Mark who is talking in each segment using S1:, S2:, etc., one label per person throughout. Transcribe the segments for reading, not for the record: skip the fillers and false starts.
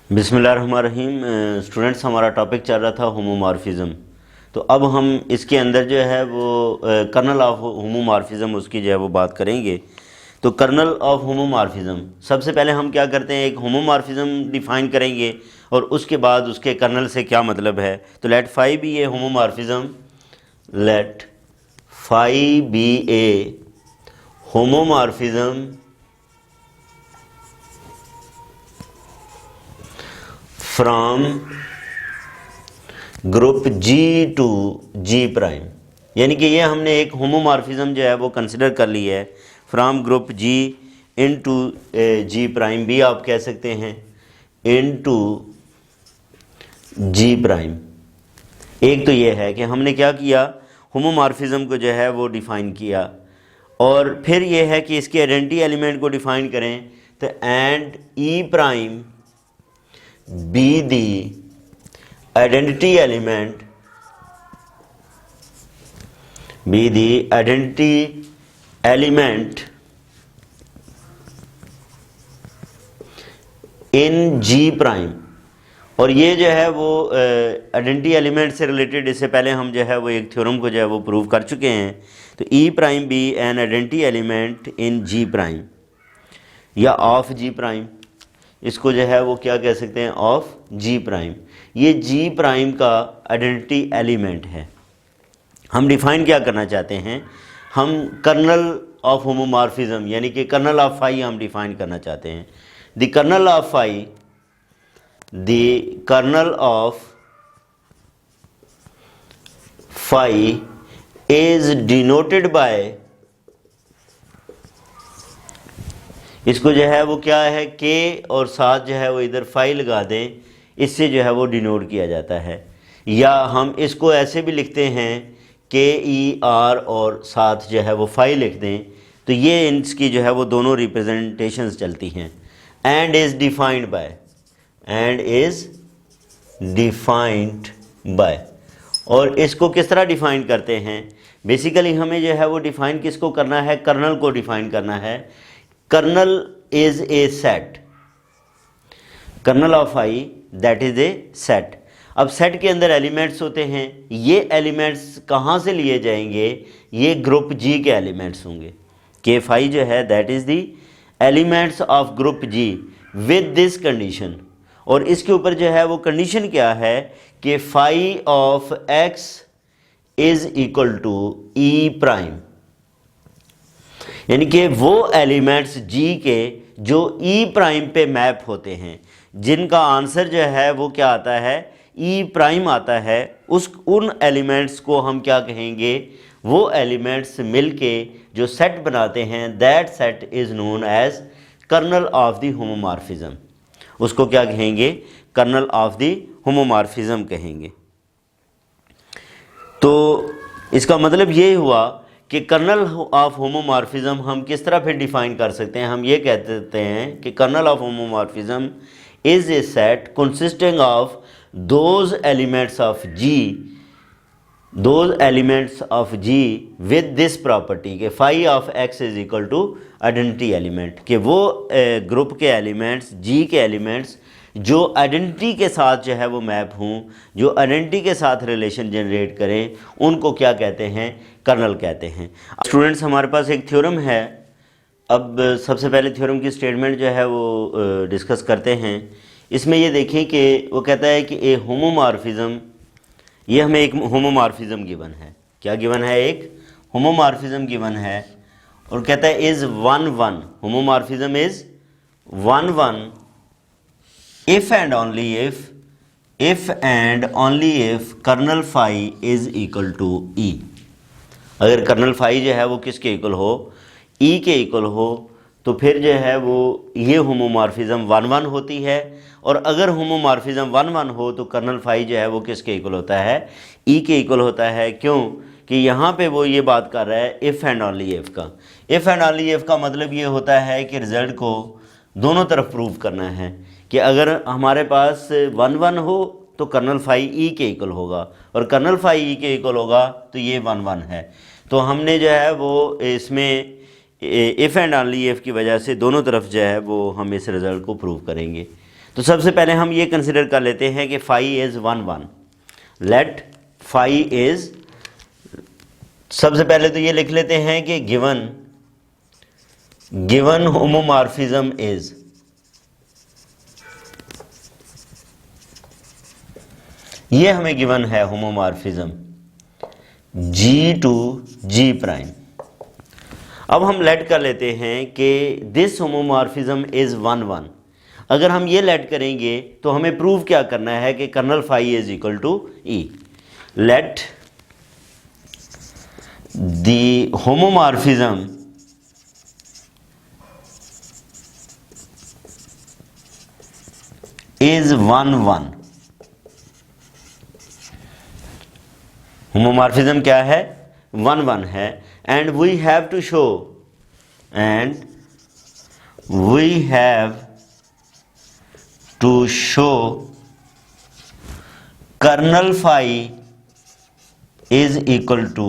S1: बिस्मिल्लाहिर्रहमानिर्रहीम। स्टूडेंट्स, हमारा टॉपिक चल रहा था होमोमॉर्फिज़म। तो अब हम इसके अंदर जो है वो कर्नल ऑफ होमोमॉर्फिज़म उसकी जो है वो बात करेंगे। तो कर्नल ऑफ होमोमॉर्फिज़म, सबसे पहले हम क्या करते हैं, एक होमोमॉर्फिज़म डिफ़ाइन करेंगे और उसके बाद उसके कर्नल से क्या मतलब है। तो let phi be a homomorphism, let phi be a homomorphism from group G to G prime, यानी कि ये हमने एक होमोमॉर्फिज्म जो है वो कंसिडर कर ली है from group G into G prime भी आप कह सकते हैं, इन टू जी प्राइम। एक तो ये है कि हमने क्या किया, होमोमॉर्फिज्म को जो है वो डिफ़ाइन किया, और फिर ये है कि इसके आइडेंटिटी एलिमेंट को डिफ़ाइन करें। तो and E prime be the identity element, be the identity element in G prime। और ये जो है वो आइडेंटिटी एलिमेंट से रिलेटेड, इससे पहले हम जो है वो एक थ्योरम को जो है वो प्रूव कर चुके हैं। तो e prime be an identity element in G prime या ऑफ जी प्राइम, इसको जो है वो क्या कह सकते हैं, ऑफ जी प्राइम। ये जी प्राइम का आइडेंटिटी एलिमेंट है। हम डिफाइन क्या करना चाहते हैं, हम कर्नल ऑफ होमोमॉर्फिज्म यानी कि कर्नल ऑफ फाई हम डिफाइन करना चाहते हैं। The kernel of phi, the kernel of phi is denoted by, इसको जो है वो क्या है, के और साथ जो है वो इधर फाई लगा दें, इससे जो है वो डिनोट किया जाता है। या हम इसको ऐसे भी लिखते हैं के ई आर और साथ जो है वो फाई लिख दें, तो ये इसकी जो है वो दोनों रिप्रेजेंटेशंस चलती हैं। And is defined by, and is defined by. और इसको किस तरह डिफ़ाइन करते हैं, बेसिकली हमें जो है वो डिफ़ाइन किसको करना है, कर्नल को डिफ़ाइन करना है। Kernel is a set, kernel of I that is a set. अब सेट के अंदर एलिमेंट्स होते हैं, ये एलिमेंट्स कहाँ से लिए जाएंगे, ये ग्रुप जी के एलिमेंट्स होंगे। के फाई जो है that is the elements of group G with this condition. और इसके ऊपर जो है वो कंडीशन क्या है कि phi of x is equal to E prime, यानी कि वो एलिमेंट्स जी के जो ई प्राइम पे मैप होते हैं, जिनका आंसर जो है वो क्या आता है, ई प्राइम आता है, उन एलिमेंट्स को हम क्या कहेंगे, वो एलिमेंट्स मिलके जो सेट बनाते हैं, that set is known as kernel of the homomorphism. उसको क्या कहेंगे, कर्नल ऑफ द होमोमॉर्फिज्म कहेंगे। तो इसका मतलब ये हुआ कि कर्नल ऑफ होमोमॉर्फिज्म हम किस तरह फिर डिफाइन कर सकते हैं। हम ये कह देते हैं कि kernel of homomorphism is a set consisting of those elements of G, those elements of G with this property के phi of x is equal to identity element, कि वो ग्रुप के एलिमेंट्स, जी के एलिमेंट्स जो आइडेंटिटी के साथ जो है वो मैप हों, जो आइडेंटिटी के साथ रिलेशन जनरेट करें, उनको क्या कहते हैं, कर्नल कहते हैं। स्टूडेंट्स, हमारे पास एक थ्योरम है। अब सबसे पहले थ्योरम की स्टेटमेंट जो है वो डिस्कस करते हैं। इसमें ये देखें कि वो कहता है कि ए होमोमॉर्फिज्म, ये हमें एक होमोमॉर्फिज्म गिवन है। क्या गिवन है, एक होमोमॉर्फिज्म गिवन है, और कहता है is one one, homomorphism is one one if and only if kernel phi is equal to e. अगर कर्नल फाई जो है वो किसके इक्वल हो, ई के इक्वल हो, तो फिर जो है वो ये होमोमॉर्फिज्म वन वन होती है। और अगर होमोमॉर्फिज्म वन वन हो तो कर्नल फाई जो है वो किसके इक्वल होता है, ई के इक्वल होता है। क्यों कि यहाँ पे वो ये बात कर रहा है इफ़ एंड ओनली इफ़ का। इफ़ एंड ओनली इफ़ का मतलब ये होता है कि रिज़ल्ट को दोनों तरफ प्रूव करना है, कि अगर हमारे पास वन वन हो तो कर्नल फाई ई के इक्वल होगा, और कर्नल फाई ई के इक्वल होगा तो ये वन वन है। तो हमने जो है वो इसमें इफ़ एंड ओनली इफ़ की वजह से दोनों तरफ जो है वो हम इस रिज़ल्ट को प्रूव करेंगे। तो सबसे पहले हम ये कंसिडर कर लेते हैं कि phi is 1 1। Let phi is, सबसे पहले तो ये लिख लेते हैं कि गिवन होमोमॉर्फिज्म इज, ये हमें गिवन है homomorphism G to G prime. अब हम लेट कर लेते हैं कि दिस होमोमॉर्फिज्म इज 1 1। अगर हम ये लेट करेंगे तो हमें प्रूव क्या करना है कि kernel phi is equal to E। Let the homomorphism is 1 1। Homomorphism क्या है? 1 1 है। And we have to show, kernel phi is equal to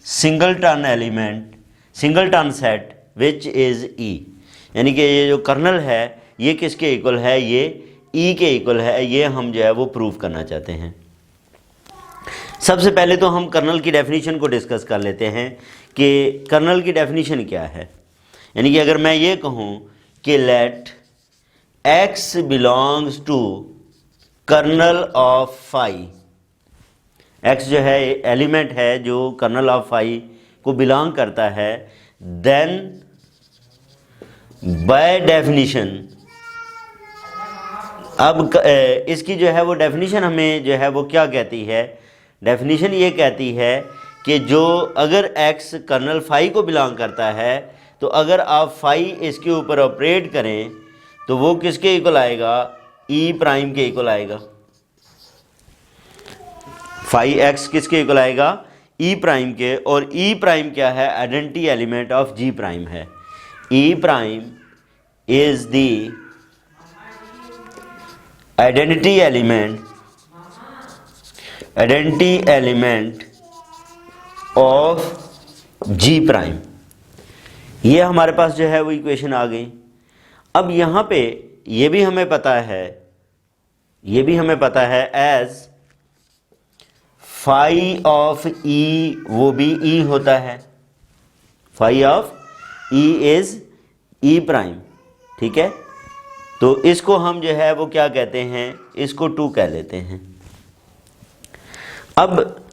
S1: singleton element, singleton set which is E। यानी कि ये जो कर्नल है ये किसके इक्वल है? ये E के इक्वल है। ये हम जो है वो प्रूव करना चाहते हैं। सबसे पहले तो हम कर्नल की डेफिनेशन को डिस्कस कर लेते हैं कि कर्नल की डेफिनेशन क्या है। यानी कि अगर मैं ये कहूँ कि let x belongs to kernel of phi, x जो है एलिमेंट है जो कर्नल ऑफ फाई को बिलोंग करता है, देन बाय डेफिनेशन, अब इसकी जो है वो डेफिनेशन हमें जो है वो क्या कहती है? डेफिनेशन ये कहती है कि जो अगर x कर्नल फाई को बिलोंग करता है तो अगर आप फाई इसके ऊपर ऑपरेट करें तो वो किसके इक्वल आएगा? E प्राइम के इक्वल आएगा। फाई x किसके इक्वल आएगा? E प्राइम के। और E प्राइम क्या है? Identity element of G prime है। E prime is the identity element of G prime. ये हमारे पास जो है वो इक्वेशन आ गई। अब यहाँ पे ये भी हमें पता है एज फाई ऑफ E, वो भी E होता है। Phi of E is E prime, ठीक है। तो इसको हम जो है वो क्या कहते हैं? इसको 2 कह लेते हैं। अब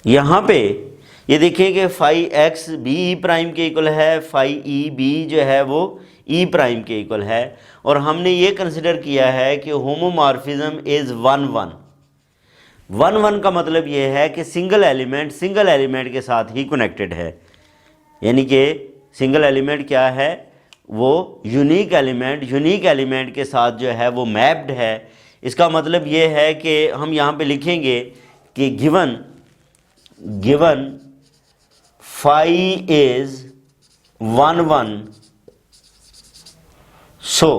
S1: यहाँ पे ये देखिए कि फाई x भी E प्राइम के इक्वल है, फाई E भी जो है वो E प्राइम के इक्वल है। और हमने ये कंसिडर किया है कि होमोमॉर्फिज्म इज 1 1। 1 1 का मतलब ये है कि सिंगल एलिमेंट के साथ ही कनेक्टेड है। यानी कि सिंगल एलिमेंट क्या है? वो यूनिक एलिमेंट के साथ जो है वो मैप्ड है। इसका मतलब ये है कि हम यहाँ पे लिखेंगे कि गिवन फाई इज 1 1, सो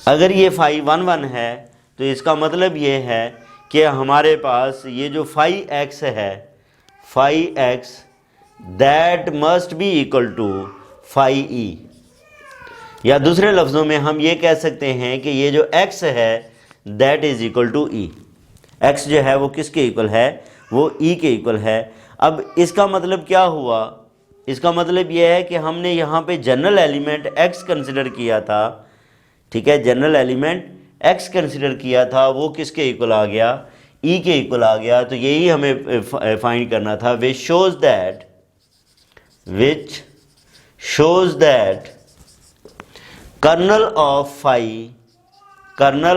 S1: अगर ये फाई 1 1 है तो इसका मतलब ये है कि हमारे पास ये जो फाई x है, phi x that must be equal to phi E। या दूसरे लफ्ज़ों में हम ये कह सकते हैं कि ये जो x है that is equal to E। x जो है वो किसके इक्वल है? वो E के इक्वल है। अब इसका मतलब क्या हुआ? इसका मतलब ये है कि हमने यहाँ पे जनरल एलिमेंट x कंसिडर किया था, ठीक है। जनरल एलिमेंट x कंसिडर किया था, वो किसके इक्वल आ गया? E के इक्वल आ गया। तो यही हमें फाइंड करना था। Which shows that kernel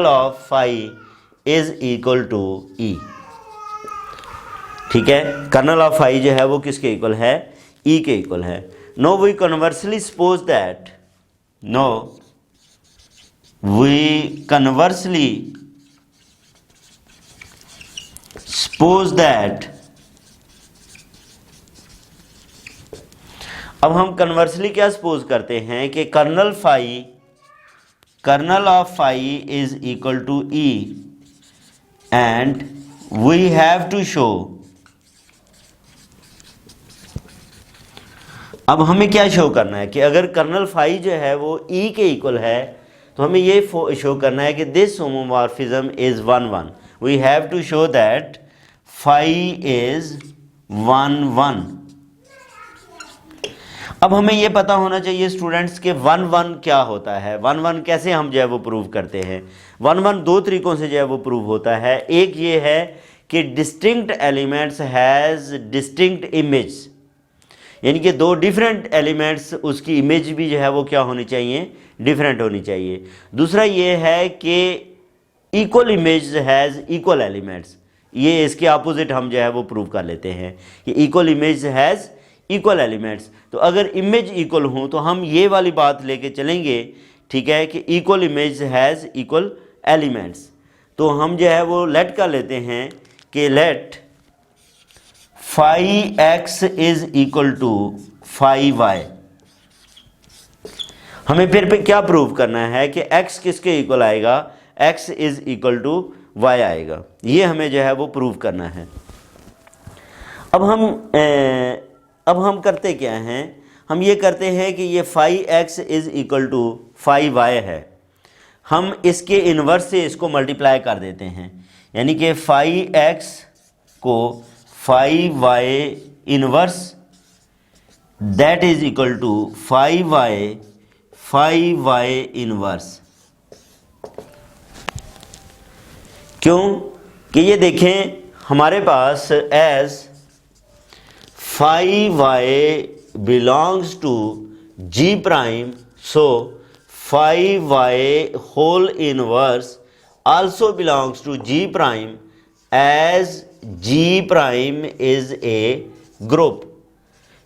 S1: of phi is equal to E, ठीक है। कर्नल ऑफ फाई जो है वो किसके इक्वल है? E के इक्वल है। No we conversely suppose that अब हम कन्वर्सली क्या सपोज करते हैं कि kernel of phi is equal to E and we have to show, अब हमें क्या शो करना है कि अगर कर्नल फाई जो है वो E के इक्वल है तो हमें ये शो करना है कि this homomorphism is 1 1। We have to show that phi is 1 1। अब हमें ये पता होना चाहिए स्टूडेंट्स के 1 1 क्या होता है। 1 1 कैसे हम जो है वो प्रूव करते हैं। 1 1 दो तरीकों से जो है वो प्रूव होता है। एक ये है कि distinct elements has distinct image, यानी कि दो डिफरेंट एलिमेंट्स, उसकी इमेज भी जो है वो क्या होनी चाहिए, डिफरेंट होनी चाहिए। दूसरा ये है कि equal image has equal elements, ये इसके अपोजिट हम जो है वो प्रूव कर लेते हैं कि equal image has equal elements. तो अगर इमेज इक्वल हो तो हम ये वाली बात लेके चलेंगे, ठीक है, कि equal image has equal elements. तो हम जो है वो लेट कर लेते हैं कि let phi X is equal to phi Y. हमें फिर पे क्या प्रूव करना है कि x किसके इक्वल आएगा, x is equal to y आएगा। ये हमें जो है वो प्रूव करना है। अब हम करते क्या हैं, हम ये करते हैं कि ये phi X is equal to phi Y है, हम इसके इन्वर्स से इसको मल्टीप्लाई कर देते हैं, यानी कि फाई एक्स को phi y inverse that is equal to phi y inverse. क्यों कि ये देखें हमारे पास as phi y belongs to G prime, so phi y whole inverse also belongs to G prime as G prime is a group.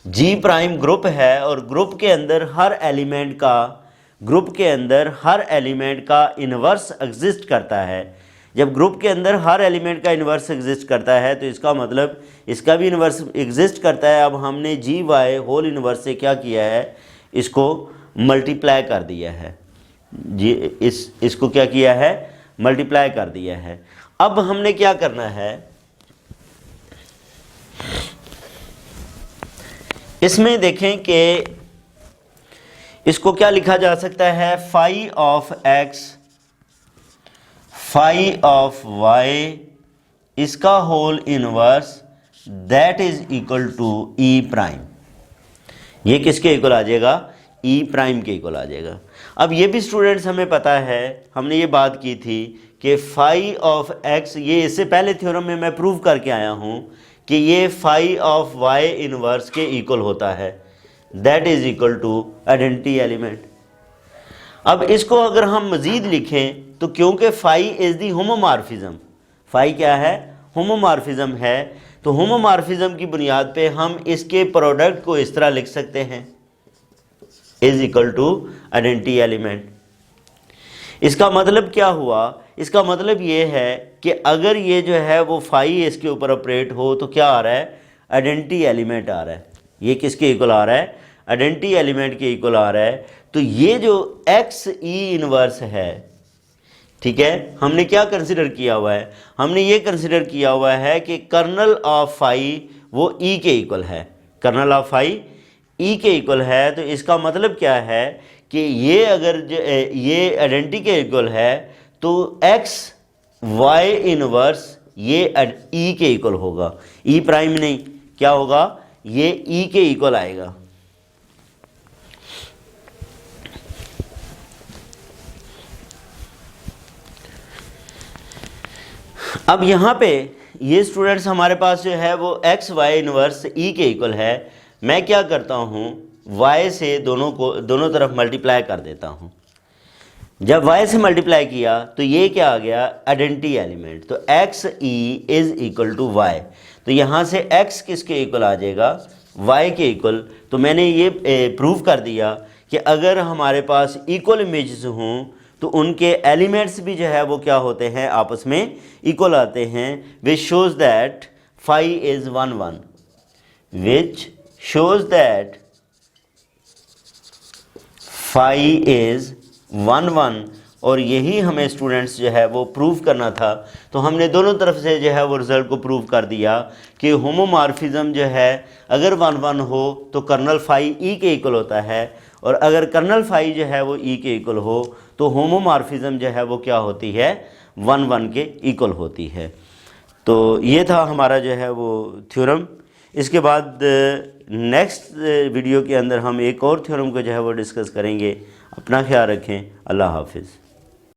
S1: G prime group है और group के अंदर हर एलिमेंट का इन्वर्स एग्जिस्ट करता है। जब ग्रुप के अंदर हर एलिमेंट का इन्वर्स एग्जिस्ट करता है तो इसका मतलब इसका भी इन्वर्स एग्जिस्ट करता है। अब हमने जी वाई होल इन्वर्स से क्या किया है, इसको मल्टीप्लाई कर दिया है, जी इसको क्या किया है, मल्टीप्लाई कर दिया है। अब हमने क्या करना है, इसमें देखें कि इसको क्या लिखा जा सकता है, phi of x phi of y इसका whole inverse that is equal to E prime. ये किसके इक्वल आ जाएगा, ई प्राइम के इक्वल आ जाएगा। अब ये भी स्टूडेंट्स हमें पता है, हमने ये बात की थी कि फाई ऑफ एक्स, ये इससे पहले थ्योरम में मैं प्रूव करके आया हूँ कि ये फाई ऑफ वाई इनवर्स के इक्वल होता है, that is equal to identity element. अब इसको अगर हम मज़ीद लिखें तो क्योंकि phi is the homomorphism, phi क्या है, होमोमॉर्फिज्म है, तो होमोमॉर्फिज्म की बुनियाद पे हम इसके प्रोडक्ट को इस तरह लिख सकते हैं, is equal to identity element. इसका मतलब क्या हुआ, इसका मतलब ये है कि अगर ये जो है वो फाई इसके ऊपर ऑपरेट हो तो क्या आ रहा है, आइडेंटिटी एलिमेंट आ रहा है। ये किसके इक्वल आ रहा है, आइडेंटिटी एलिमेंट के इक्वल आ रहा है। तो ये जो एक्स ई इनवर्स है, ठीक है, हमने क्या कंसिडर किया हुआ है, हमने ये कंसिडर किया हुआ है कि कर्नल ऑफ फाई वो ई के इक्वल है, कर्नल ऑफ फाई ई के इक्वल है। तो इसका मतलब क्या है कि ये अगर ये आइडेंटिटी के इक्वल है तो एक्स वाई इनवर्स ये ई के इक्वल होगा, ई प्राइम नहीं, क्या होगा, ये ई के इक्वल आएगा। अब यहाँ पे ये स्टूडेंट्स हमारे पास जो है वो एक्स वाई इनवर्स ई के इक्वल है। मैं क्या करता हूँ, y से दोनों तरफ मल्टीप्लाई कर देता हूँ। जब y से मल्टीप्लाई किया तो ये क्या आ गया, आइडेंटिटी एलिमेंट। तो X E is equal to Y, तो यहाँ से x किसके इक्वल आ जाएगा, y के इक्वल। तो मैंने ये प्रूव कर दिया कि अगर हमारे पास इक्वल इमेजेस हों तो उनके एलिमेंट्स भी जो है वो क्या होते हैं, आपस में इक्वल आते हैं। Which shows that phi is 1 1, which shows that phi is 1 1। और यही हमें स्टूडेंट्स जो है वो प्रूव करना था। तो हमने दोनों तरफ से जो है वो रिज़ल्ट को प्रूव कर दिया कि होमोमॉर्फिज्म जो है अगर 1 1 हो तो कर्नल फाई ई के इक्वल होता है, और अगर कर्नल फाई जो है वो ई के इक्वल हो तो होमोमॉर्फिज्म जो है वो क्या होती है, 1 के इक्वल होती है। तो ये था हमारा जो है वो थ्योरम। इसके बाद नेक्स्ट वीडियो के अंदर हम एक और थ्योरम को जो है वो डिस्कस करेंगे। अपना ख्याल रखें। अल्लाह हाफिज़।